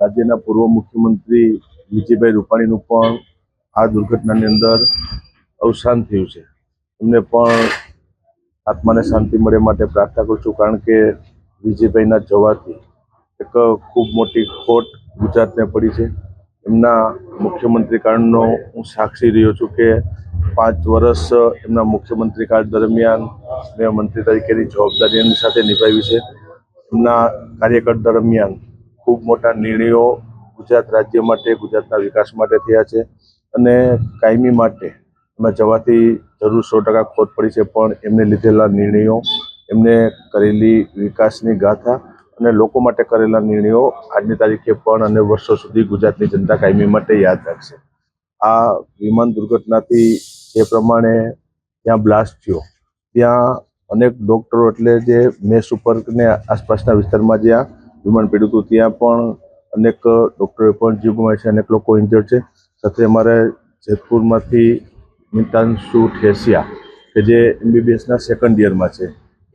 રાજ્યના પૂર્વ મુખ્યમંત્રી વિજયભાઈ રૂપાણીનું પણ આ દુર્ઘટનાની અંદર અવસાન થયું છે. એમને પણ આત્માને શાંતિ મળે માટે પ્રાર્થના કરું છું, કારણ કે વિજયભાઈના જવાથી એક ખૂબ મોટી ખોટ ગુજરાતને પડી છે. એમના મુખ્યમંત્રી કાળનો હું સાક્ષી રહ્યો છું કે 5 વર્ષ એમના મુખ્યમંત્રી કાળ દરમિયાન મેં મંત્રી તરીકેની જવાબદારી એમની સાથે નિભાવી છે. એમના કાર્યકાળ દરમિયાન ખૂબ મોટા નિર્ણયો ગુજરાત રાજ્ય માટે, ગુજરાતના વિકાસ માટે થયા છે અને કાયમી માટે એમાં જવાથી જરૂર 100% ખોટ પડી છે, પણ એમને લીધેલા નિર્ણયો, એમને કરેલી વિકાસની ગાથા અને લોકો માટે કરેલા નિર્ણયો આજની તારીખે પણ અને વર્ષો સુધી ગુજરાતની જનતા કાયમી માટે યાદ રાખશે. આ વિમાન દુર્ઘટનાથી જે પ્રમાણે ત્યાં બ્લાસ્ટ થયો, ત્યાં અનેક ડૉક્ટરો એટલે જે મેસ ઉપર ને આસપાસના વિસ્તારમાં જ્યાં વિમાન પડ્યું હતું ત્યાં પણ અનેક ડૉક્ટરોએ પણ જીવ ગુમાવ્યા છે, અનેક લોકો ઇન્જર્ડ છે. સાથે અમારે જેતપુરમાંથી મિતાંશુ ઠેસિયા કે જે MBBSના સેકન્ડ યરમાં છે,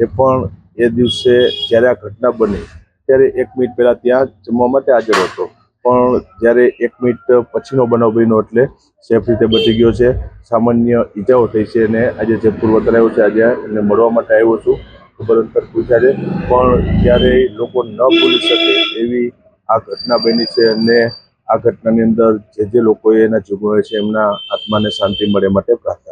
એ પણ એ દિવસે જ્યારે આ ઘટના બની ત્યારે 1 મિનિટ પહેલાં ત્યાં જમવા માટે હાજર હતો, પણ જ્યારે 1 મિનિટ પછીનો બનાવ બન્યો એટલે સેફ રીતે બચી ગયો છે. સામાન્ય ઈજાઓ થઈ છે અને આજે જેતપુર વતન આવ્યો છે. આજે એને મળવા માટે આવ્યો છું. ખબર અંતર પૂછ્યા છે, પણ ક્યારેય લોકો ન ભૂલી શકે એવી આ ઘટના બની છે અને આ ઘટનાની અંદર જે લોકોએ એના જીવ ગુમાવ્યા છે એમના આત્માને શાંતિ મળે માટે પ્રાર્થના